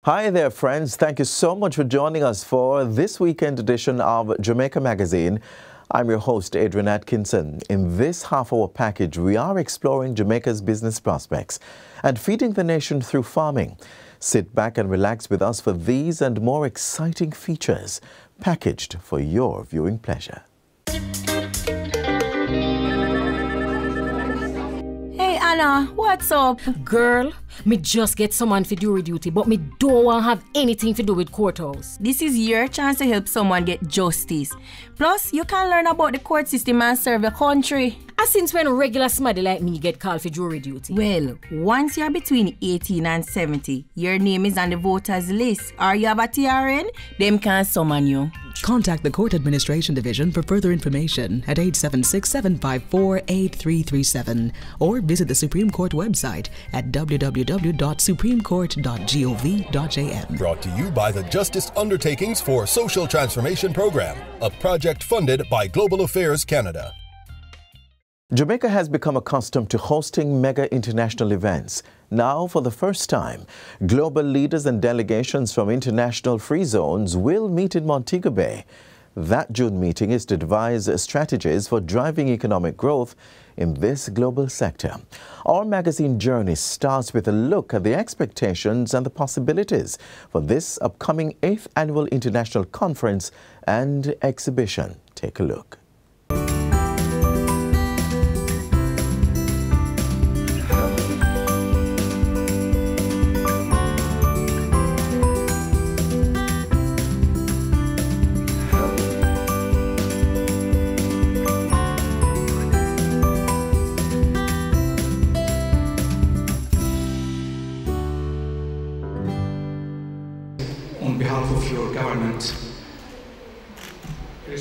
Hi there, friends. Thank you so much for joining us for this weekend edition of Jamaica Magazine. I'm your host, Adrian Atkinson. In this half-hour package, we are exploring Jamaica's business prospects and feeding the nation through farming. Sit back and relax with us for these and more exciting features packaged for your viewing pleasure. Hey Anna, what's up? Girl, me just get someone for jury duty, but me don't want to have anything to do with courthouse. This is your chance to help someone get justice. Plus, you can learn about the court system and serve your country. And since when a regular smaddy like me get called for jury duty? Well, once you're between 18 and 70, your name is on the voters list, or you have a TRN, them can summon you. Contact the Court Administration Division for further information at 876-754-8337 or visit the Supreme Court website at www.supremecourt.gov.jm. Brought to you by the Justice Undertakings for Social Transformation Program, a project funded by Global Affairs Canada. Jamaica has become accustomed to hosting mega international events. Now, for the first time, global leaders and delegations from international free zones will meet in Montego Bay. That June meeting is to devise strategies for driving economic growth in this global sector. Our magazine journey starts with a look at the expectations and the possibilities for this upcoming 8th Annual International Conference and Exhibition. Take a look. On behalf of your government, on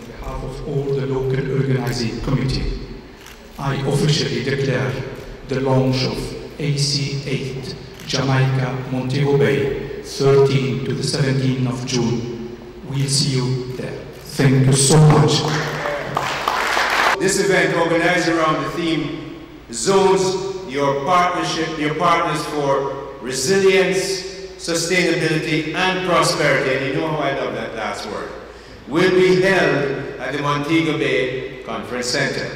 behalf of all the local organizing committee, I officially declare the launch of AC8 Jamaica Montego Bay, 13 to the 17th of June. We'll see you there. Thank you so much. This event organized around the theme Zones, your partners for resilience, sustainability and prosperity, and you know how I love that last word, will be held at the Montego Bay Conference Center.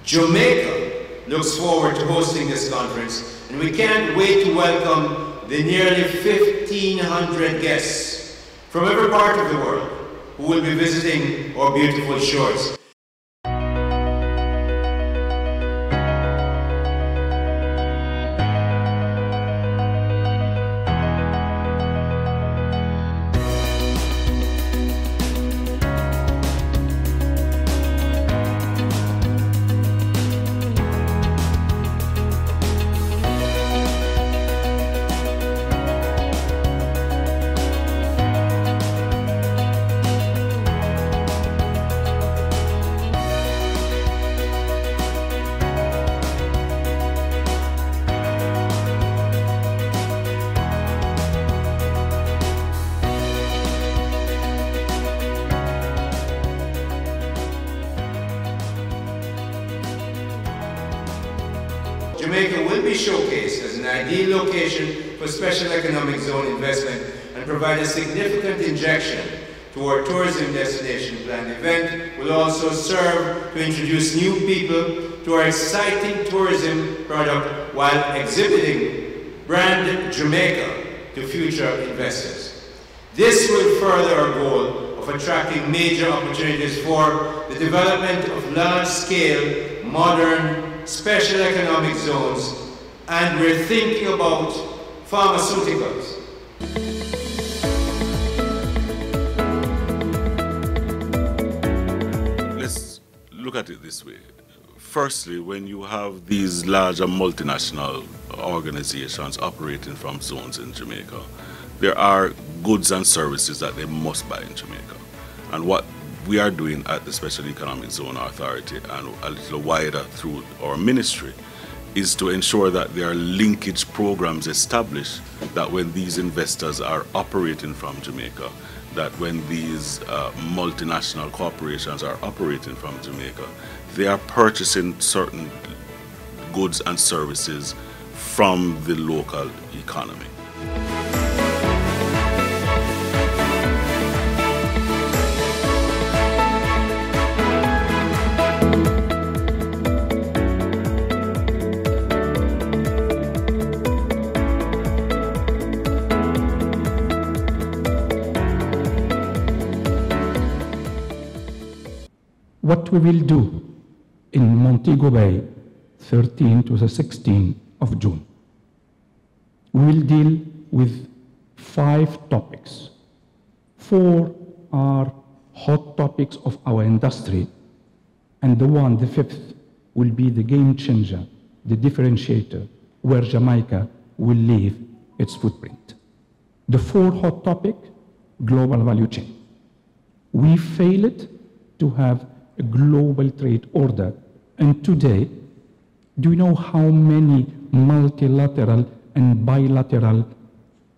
Jamaica looks forward to hosting this conference, and we can't wait to welcome the nearly 1,500 guests from every part of the world who will be visiting our beautiful shores. Jamaica will be showcased as an ideal location for special economic zone investment and provide a significant injection to our tourism destination plan. The event will also serve to introduce new people to our exciting tourism product while exhibiting brand Jamaica to future investors. This will further our goal of attracting major opportunities for the development of large-scale, modern, special economic zones, and we're thinking about pharmaceuticals. Let's look at it this way. Firstly, when you have these larger multinational organizations operating from zones in Jamaica, there are goods and services that they must buy in Jamaica. And what we are doing at the Special Economic Zone Authority and a little wider through our ministry is to ensure that there are linkage programs established that when these investors are operating from Jamaica, that when these multinational corporations are operating from Jamaica, they are purchasing certain goods and services from the local economy. what we will do in Montego Bay, 13 to the 16th of June. We will deal with 5 topics. 4 are hot topics of our industry, and the 5th, will be the game changer, the differentiator, where Jamaica will leave its footprint. The 4 hot topic, global value chain. We failed to have a global trade order, and today, do you know how many multilateral and bilateral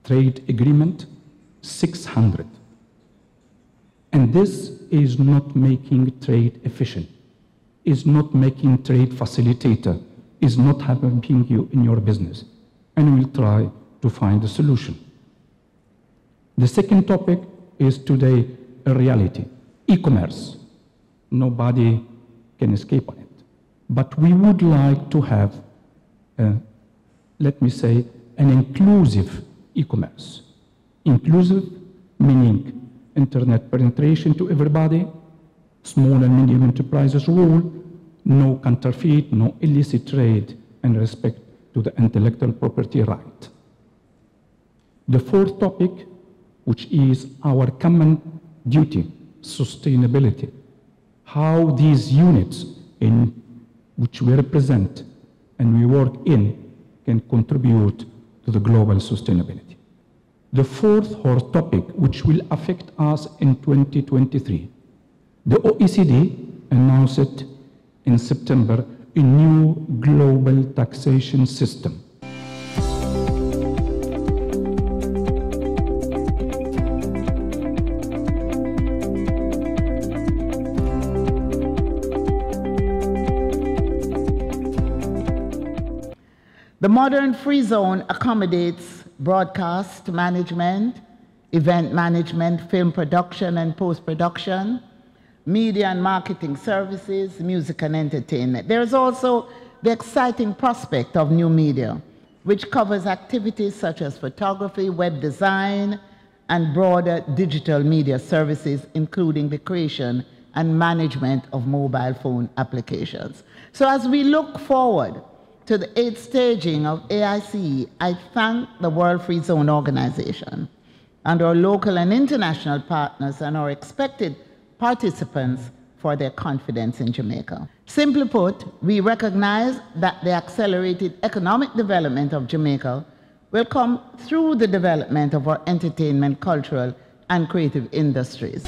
trade agreements? 600. And this is not making trade efficient, is not making trade facilitator, is not helping you in your business. And we'll try to find a solution. The second topic is today a reality, e-commerce. Nobody can escape on it. But we would like to have, let me say, an inclusive e-commerce. Inclusive meaning internet penetration to everybody, small and medium enterprises rule, no counterfeit, no illicit trade, and respect to the intellectual property right. The 4th topic, which is our common duty, sustainability. How these units in which we represent and we work in can contribute to the global sustainability. The 4th hot topic, which will affect us in 2023, the OECD announced in September a new global taxation system. The modern free zone accommodates broadcast management, event management, film production and post-production, media and marketing services, music and entertainment. There is also the exciting prospect of new media, which covers activities such as photography, web design, and broader digital media services, including the creation and management of mobile phone applications. So as we look forward to the 8th staging of AICE, I thank the World Free Zone Organization and our local and international partners and our expected participants for their confidence in Jamaica. Simply put, we recognize that the accelerated economic development of Jamaica will come through the development of our entertainment, cultural, and creative industries.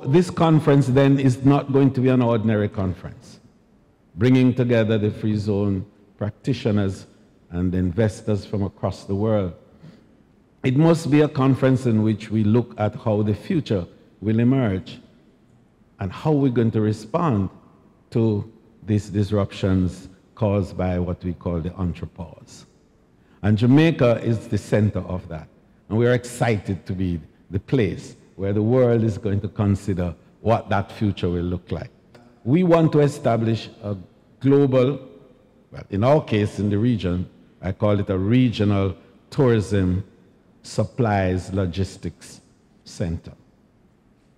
This conference then is not going to be an ordinary conference, bringing together the free zone practitioners and investors from across the world. It must be a conference in which we look at how the future will emerge and how we're going to respond to these disruptions caused by what we call the entrepause. And Jamaica is the center of that. And we're excited to be the place where the world is going to consider what that future will look like. We want to establish a global, well, in our case in the region, I call it a regional tourism supplies logistics center.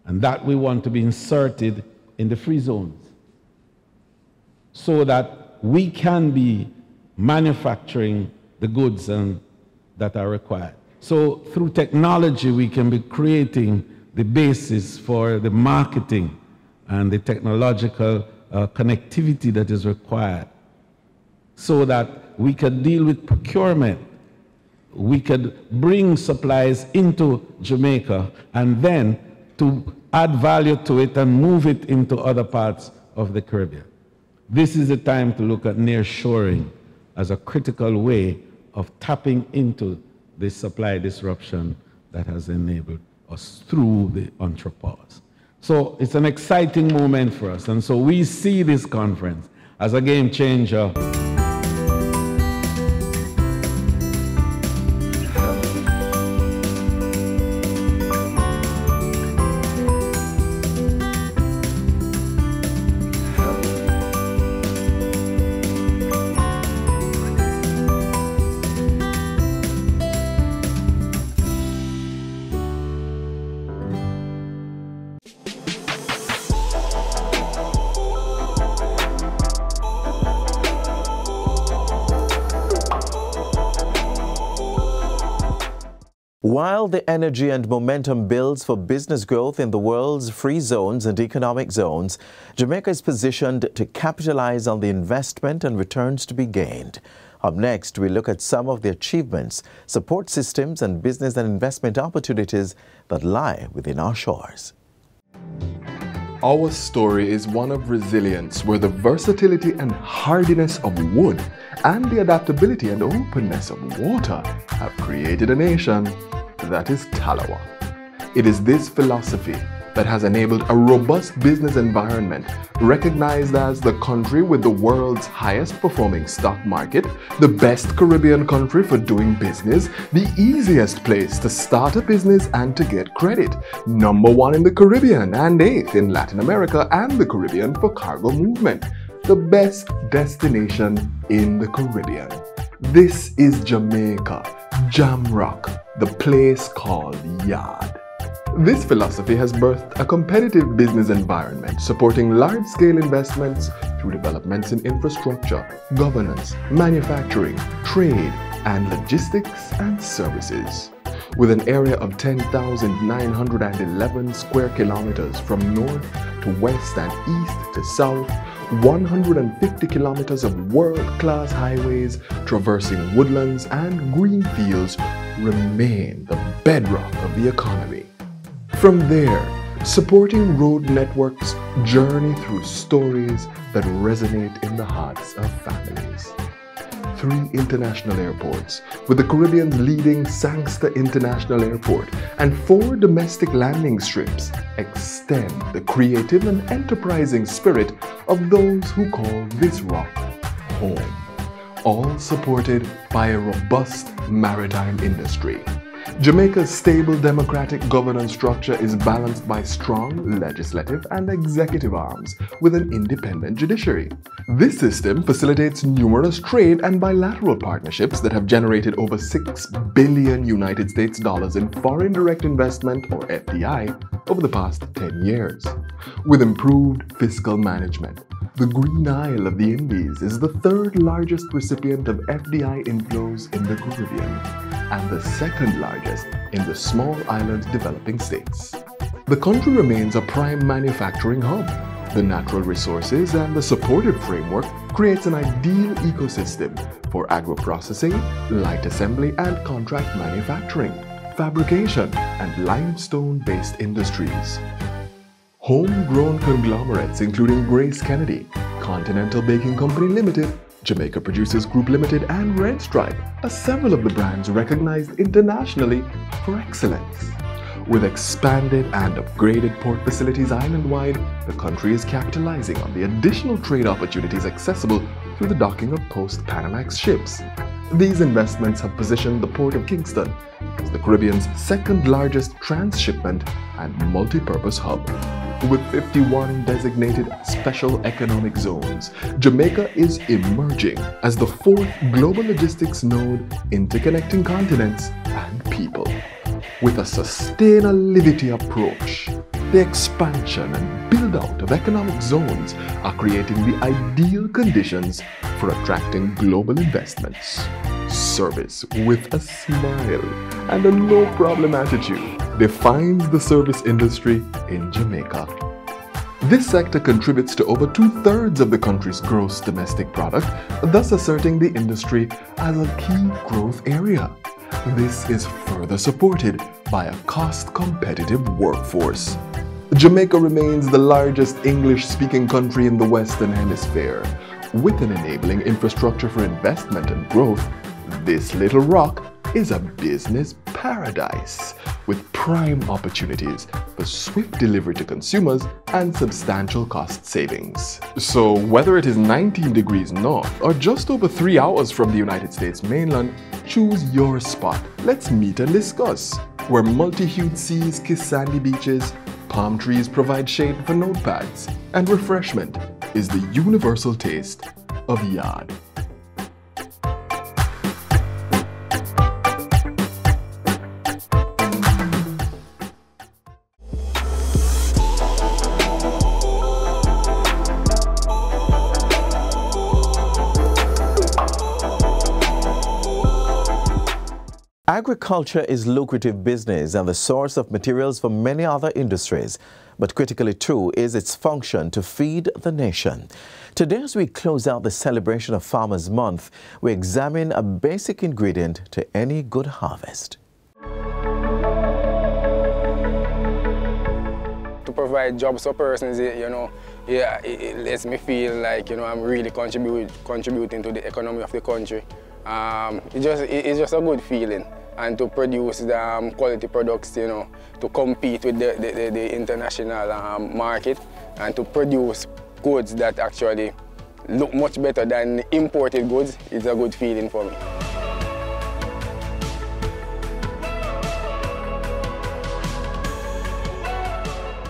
And that we want to be inserted in the free zones so that we can be manufacturing the goods that are required. So through technology, we can be creating the basis for the marketing and the technological connectivity that is required so that we can deal with procurement. We could bring supplies into Jamaica and then to add value to it and move it into other parts of the Caribbean. This is the time to look at nearshoring as a critical way of tapping into the supply disruption that has enabled us through the entrepause. So it's an exciting moment for us, and so we see this conference as a game changer. While the energy and momentum builds for business growth in the world's free zones and economic zones, Jamaica is positioned to capitalize on the investment and returns to be gained. Up next, we look at some of the achievements, support systems, and business and investment opportunities that lie within our shores. Our story is one of resilience, where the versatility and hardiness of wood and the adaptability and openness of water have created a nation that is Talawa. It is this philosophy that has enabled a robust business environment, recognized as the country with the world's highest performing stock market, the best Caribbean country for doing business, the easiest place to start a business and to get credit, #1 in the Caribbean and 8th in Latin America and the Caribbean for cargo movement, the best destination in the Caribbean. This is Jamaica, Jamrock, the place called Yard. This philosophy has birthed a competitive business environment supporting large-scale investments through developments in infrastructure, governance, manufacturing, trade, and logistics and services. With an area of 10,911 square kilometers from north to west and east to south, 150 kilometers of world-class highways traversing woodlands and green fields remain the bedrock of the economy. From there, supporting road networks journey through stories that resonate in the hearts of families. 3 international airports, with the Caribbean's leading Sangster International Airport, and 4 domestic landing strips extend the creative and enterprising spirit of those who call this rock home, all supported by a robust maritime industry. Jamaica's stable democratic governance structure is balanced by strong legislative and executive arms with an independent judiciary. This system facilitates numerous trade and bilateral partnerships that have generated over $6 billion United States dollars in foreign direct investment, or FDI, over the past 10 years. With improved fiscal management, the Green Isle of the Indies is the 3rd largest recipient of FDI inflows in the Caribbean and the 2nd largest in the small island developing states. The country remains a prime manufacturing hub. The natural resources and the supportive framework creates an ideal ecosystem for agro-processing, light assembly and contract manufacturing, fabrication and limestone-based industries. Homegrown conglomerates including Grace Kennedy, Continental Baking Company Limited, Jamaica Producers Group Limited and Red Stripe are several of the brands recognized internationally for excellence. With expanded and upgraded port facilities island-wide, the country is capitalizing on the additional trade opportunities accessible through the docking of post-Panamax ships. These investments have positioned the Port of Kingston as the Caribbean's 2nd largest transshipment and multi-purpose hub. With 51 designated special economic zones, Jamaica is emerging as the 4th global logistics node interconnecting continents and people. With a sustainability approach, the expansion and build-out of economic zones are creating the ideal conditions for attracting global investments. Service with a smile and a no-problem attitude defines the service industry in Jamaica. This sector contributes to over 2/3 of the country's gross domestic product, thus asserting the industry as a key growth area. This is further supported by a cost-competitive workforce. Jamaica remains the largest English-speaking country in the Western Hemisphere. With an enabling infrastructure for investment and growth, this little rock is a business paradise with prime opportunities for swift delivery to consumers and substantial cost savings. So whether it is 19 degrees north or just over 3 hours from the United States mainland, choose your spot. Let's meet and discuss. Where multi-hued seas kiss sandy beaches, palm trees provide shade for notepads, and refreshment is the universal taste of Yard. Agriculture is lucrative business and the source of materials for many other industries. But critically too is its function to feed the nation. Today, as we close out the celebration of Farmers' Month, we examine a basic ingredient to any good harvest. To provide jobs for persons, it lets me feel like, I'm really contributing to the economy of the country. It's just a good feeling. And to produce the quality products, to compete with the international market, and to produce goods that actually look much better than imported goods is a good feeling for me.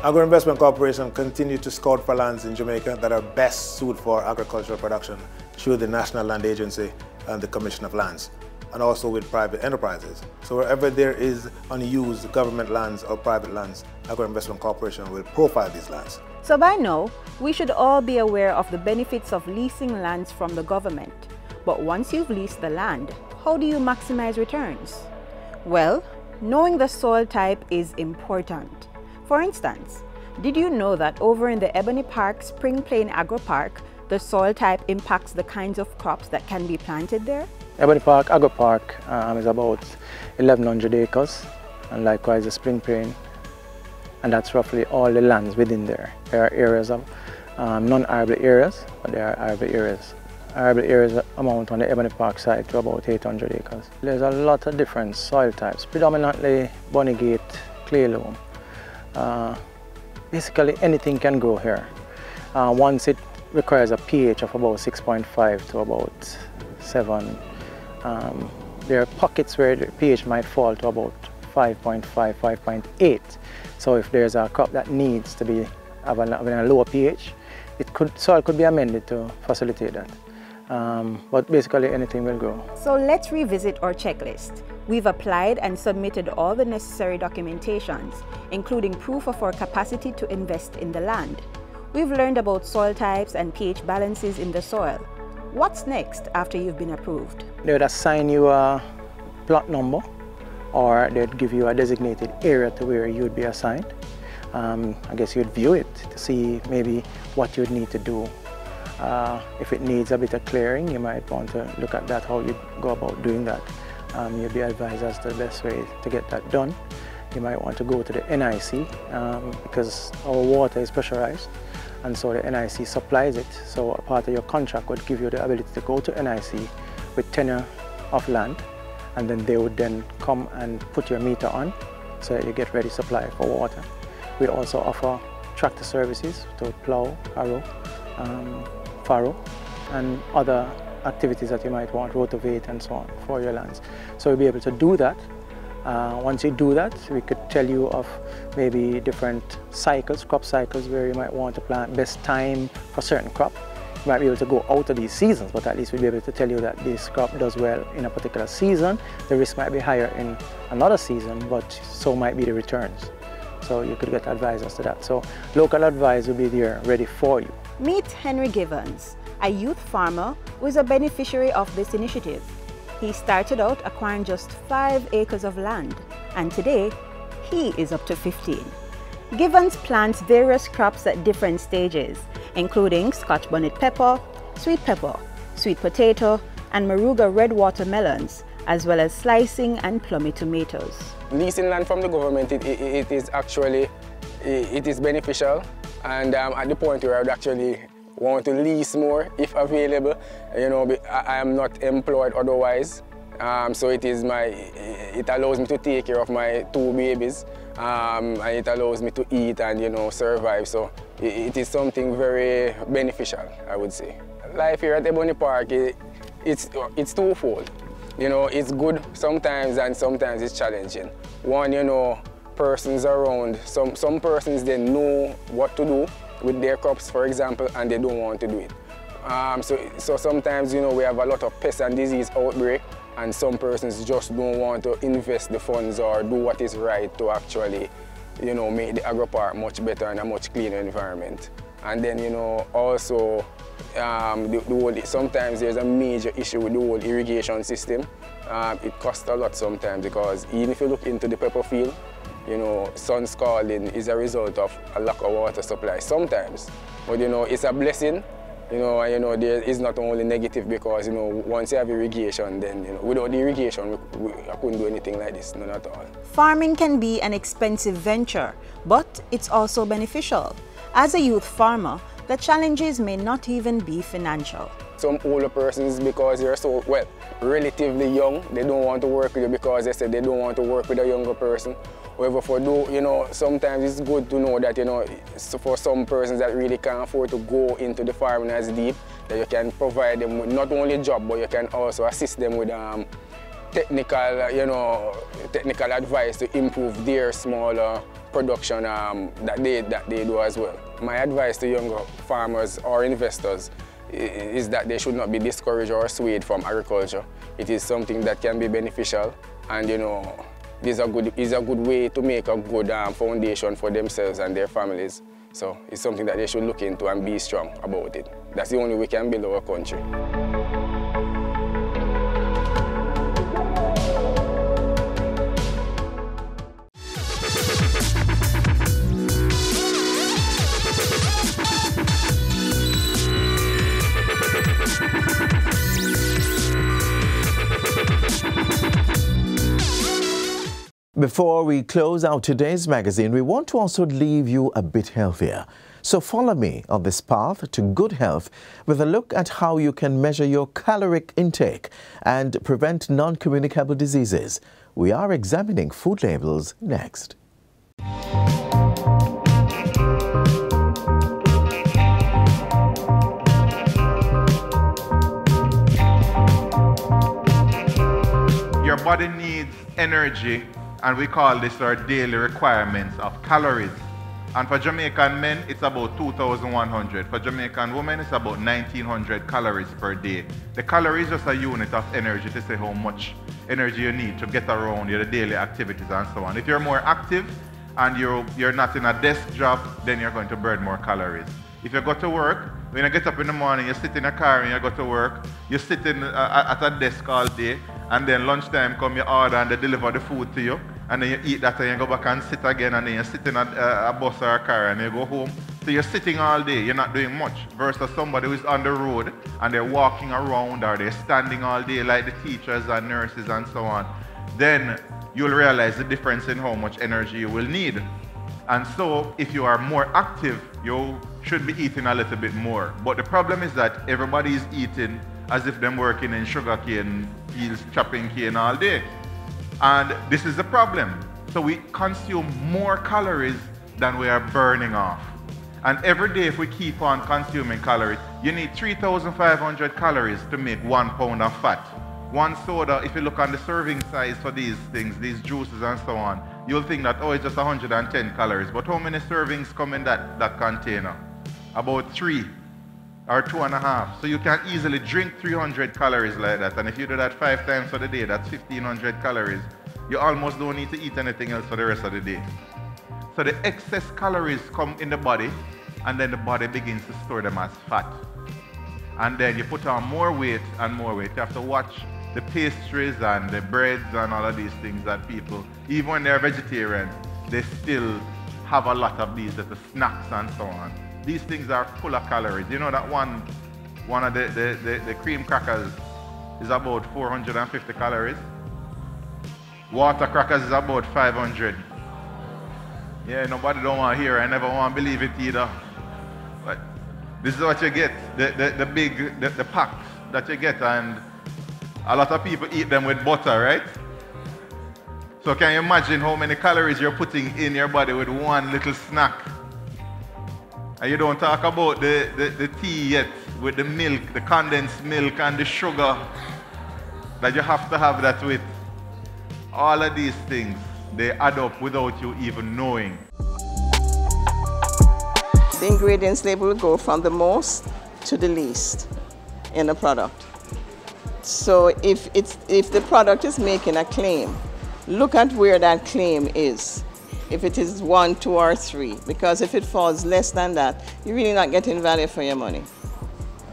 Agro Investment Corporation continues to scout for lands in Jamaica that are best suited for agricultural production through the National Land Agency and the Commission of Lands, and also with private enterprises. So wherever there is unused government lands or private lands, Agro Investment Corporation will profile these lands. So by now, we should all be aware of the benefits of leasing lands from the government. But once you've leased the land, how do you maximize returns? Well, knowing the soil type is important. For instance, did you know that over in the Ebony Park Spring Plain Agro Park, the soil type impacts the kinds of crops that can be planted there? Ebony Park Agro Park is about 1,100 acres, and likewise the Spring Plain, and that's roughly all the lands within there. There are areas of non-arable areas, but there are arable areas. Arable areas amount on the Ebony Park side to about 800 acres. There's a lot of different soil types, predominantly Bonegate, clay loam. Basically anything can grow here. Once it requires a pH of about 6.5 to about 7. There are pockets where the pH might fall to about 5.5, 5.8. So if there's a crop that needs to be having a lower pH, soil could be amended to facilitate that. But basically anything will grow. So let's revisit our checklist. We've applied and submitted all the necessary documentations, including proof of our capacity to invest in the land. We've learned about soil types and pH balances in the soil. What's next after you've been approved? They would assign you a plot number, or they'd give you a designated area to where you'd be assigned. I guess you'd view it to see maybe what you'd need to do. If it needs a bit of clearing, you might want to look at that, how you'd go about doing that. You'll be advised as to the best way to get that done. You might want to go to the NIC because our water is pressurized, and so the NIC supplies it. So a part of your contract would give you the ability to go to NIC with tenure of land, and then they would then come and put your meter on so that you get ready supply for water. We also offer tractor services to plow, harrow, farrow, and other activities that you might want, rotovate and so on, for your lands. So you'll be able to do that. Once you do that, we could tell you of maybe different cycles, crop cycles, where you might want to plant, best time for certain crop. You might be able to go out of these seasons, but at least we'll be able to tell you that this crop does well in a particular season. The risk might be higher in another season, but so might be the returns. So you could get advice as to that. So local advice will be there ready for you. Meet Henry Givens, a youth farmer who is a beneficiary of this initiative. He started out acquiring just 5 acres of land, and today he is up to 15. Givens plants various crops at different stages, including Scotch bonnet pepper, sweet potato, and Maruga red watermelons, as well as slicing and plummy tomatoes. Leasing land from the government, it is actually beneficial, and at the point where I would actually want to lease more if available. I am not employed otherwise, so it allows me to take care of my 2 babies, and it allows me to eat and survive. So it is something very beneficial, I would say. Life here at Ebony Park, it's twofold. It's good sometimes, and sometimes it's challenging. One, persons around, some persons, they know what to do with their crops, for example, and they don't want to do it. So sometimes, we have a lot of pest and disease outbreak, and some persons just don't want to invest the funds or do what is right to actually, make the agro park much better and a much cleaner environment. And then, also sometimes there's a major issue with the whole irrigation system. It costs a lot sometimes because even if you look into the pepper field, you know, sun scalding is a result of a lack of water supply sometimes. But you know, it's a blessing. You know, there is not only negative because, you know, once you have irrigation, then, you know, without the irrigation, I couldn't do anything like this, none at all. Farming can be an expensive venture, but it's also beneficial. As a youth farmer, the challenges may not even be financial. Some older persons, because you're so, well, relatively young, they don't want to work with you because they said they don't want to work with a younger person. However, you know, sometimes it's good to know that, you know, for some persons that really can't afford to go into the farming as deep, that you can provide them with not only a job, but you can also assist them with technical, you know, technical advice to improve their smaller production that they do as well. My advice to younger farmers or investors is that they should not be discouraged or swayed from agriculture. It is something that can be beneficial, and, you know, is a good way to make a good foundation for themselves and their families. So it's something that they should look into and be strong about it. That's the only way we can build our country. Before we close out today's magazine, we want to also leave you a bit healthier. So follow me on this path to good health with a look at how you can measure your caloric intake and prevent non-communicable diseases. We are examining food labels next. Your body needs energy, and we call this our daily requirements of calories. And for Jamaican men, it's about 2,100. For Jamaican women, it's about 1,900 calories per day. The calorie is just a unit of energy to say how much energy you need to get around your daily activities and so on. If you're more active and you're not in a desk job, then you're going to burn more calories. If you go to work, when you get up in the morning, you sit in a car and you go to work, you sit at a desk all day, and then lunchtime come, you order and they deliver the food to you, and then you eat that and you go back and sit again, and then you sit in a bus or a car and you go home. So you're sitting all day, you're not doing much, versus somebody who's on the road and they're walking around or they're standing all day like the teachers and nurses and so on. Then you'll realize the difference in how much energy you will need. And so if you are more active, you should be eating a little bit more. But the problem is that everybody is eating as if they're working in sugarcane fields, chopping cane all day. And this is the problem. So we consume more calories than we are burning off. And every day, if we keep on consuming calories, you need 3,500 calories to make 1 pound of fat. One soda, if you look on the serving size for these things, these juices and so on, you'll think that, oh, it's just 110 calories. But how many servings come in that container? About 3 or 2.5. So you can easily drink 300 calories like that. And if you do that 5 times for the day, that's 1,500 calories. You almost don't need to eat anything else for the rest of the day. So the excess calories come in the body, and then the body begins to store them as fat. And then you put on more weight and more weight. You have to watch the pastries and the breads and all of these things that people, even when they're vegetarian, they still have a lot of these little snacks and so on. These things are full of calories. You know that one of the cream crackers is about 450 calories. Water crackers is about 500. Yeah, nobody don't want to hear. I never want to believe it either. But this is what you get, the packs that you get, and a lot of people eat them with butter, right? So can you imagine how many calories you're putting in your body with one little snack? And you don't talk about the tea yet with the milk, the condensed milk and the sugar that you have to have that with. All of these things, they add up without you even knowing. The ingredients label will go from the most to the least in a product. So if the product is making a claim, look at where that claim is. If it is 1, 2, or 3, because if it falls less than that, you're really not getting value for your money.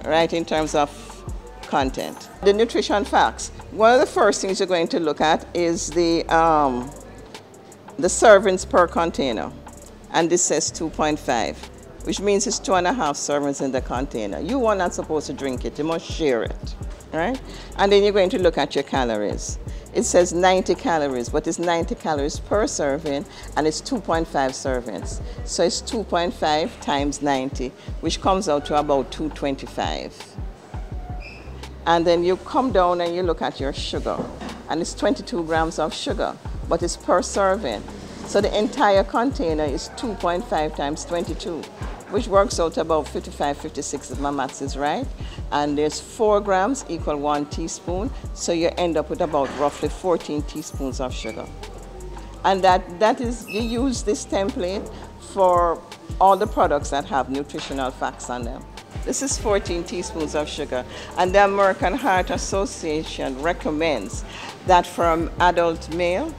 right, in terms of content. The nutrition facts. One of the first things you're going to look at is the servings per container. And this says 2.5, which means it's 2.5 servings in the container. You are not supposed to drink it, you must share it, right? And then you're going to look at your calories. It says 90 calories, but it's 90 calories per serving, and it's 2.5 servings. So it's 2.5 times 90, which comes out to about 225. And then you come down and you look at your sugar, and it's 22 grams of sugar, but it's per serving. So the entire container is 2.5 times 22, which works out to about 55, 56 if my maths is right. And there's 4 grams equal 1 teaspoon, so you end up with about roughly 14 teaspoons of sugar. And that is, you use this template for all the products that have nutritional facts on them. This is 14 teaspoons of sugar, and the American Heart Association recommends that for an adult male,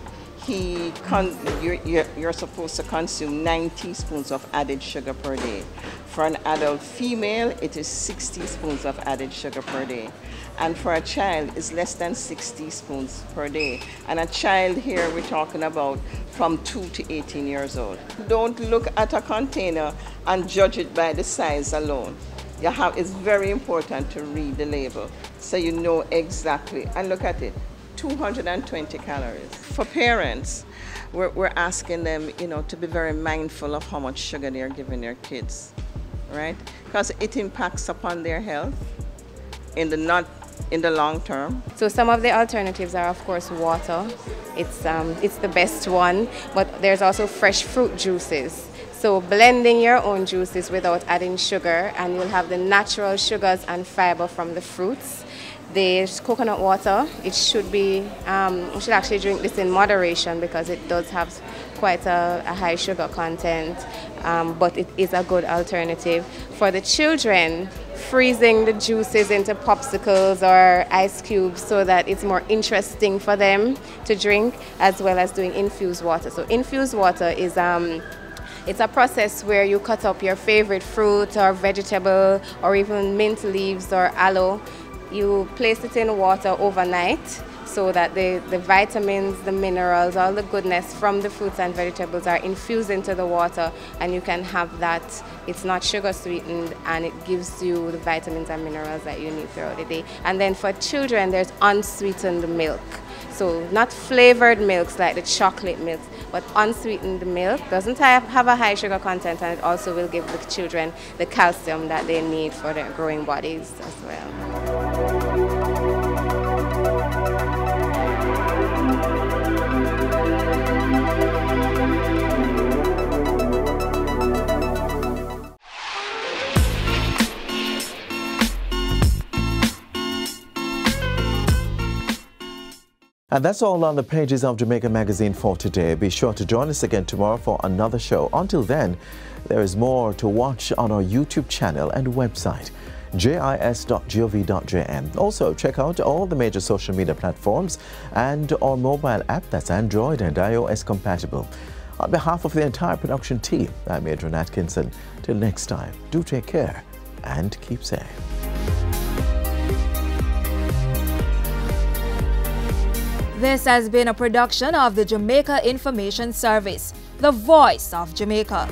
you're supposed to consume 9 teaspoons of added sugar per day. For an adult female, it is 6 teaspoons of added sugar per day. And for a child, it's less than 6 teaspoons per day. And a child here, we're talking about from 2 to 18 years old. Don't look at a container and judge it by the size alone. It's very important to read the label so you know exactly. And look at it. 220 calories. For parents, we're asking them, to be very mindful of how much sugar they're giving their kids, right? Because it impacts upon their health in the long term. So some of the alternatives are, of course, water. It's the best one, but there's also fresh fruit juices. So blending your own juices without adding sugar, and you'll have the natural sugars and fiber from the fruits. There's coconut water. It should be, you should actually drink this in moderation because it does have quite a high sugar content, but it is a good alternative. For the children, freezing the juices into popsicles or ice cubes so that it's more interesting for them to drink, as well as doing infused water. So infused water is it's a process where you cut up your favorite fruit or vegetable or even mint leaves or aloe. You place it in water overnight so that the vitamins, the minerals, all the goodness from the fruits and vegetables are infused into the water, and you can have that. It's not sugar sweetened, and it gives you the vitamins and minerals that you need throughout the day. And then for children, there's unsweetened milk. So not flavored milks like the chocolate milks, but unsweetened milk doesn't have a high sugar content, and it also will give the children the calcium that they need for their growing bodies as well. And that's all on the pages of Jamaica Magazine for today. Be sure to join us again tomorrow for another show. Until then, there is more to watch on our YouTube channel and website, jis.gov.jm. Also, check out all the major social media platforms and our mobile app that's Android and iOS compatible. On behalf of the entire production team, I'm Adrian Atkinson. Till next time, do take care and keep safe. This has been a production of the Jamaica Information Service, the voice of Jamaica.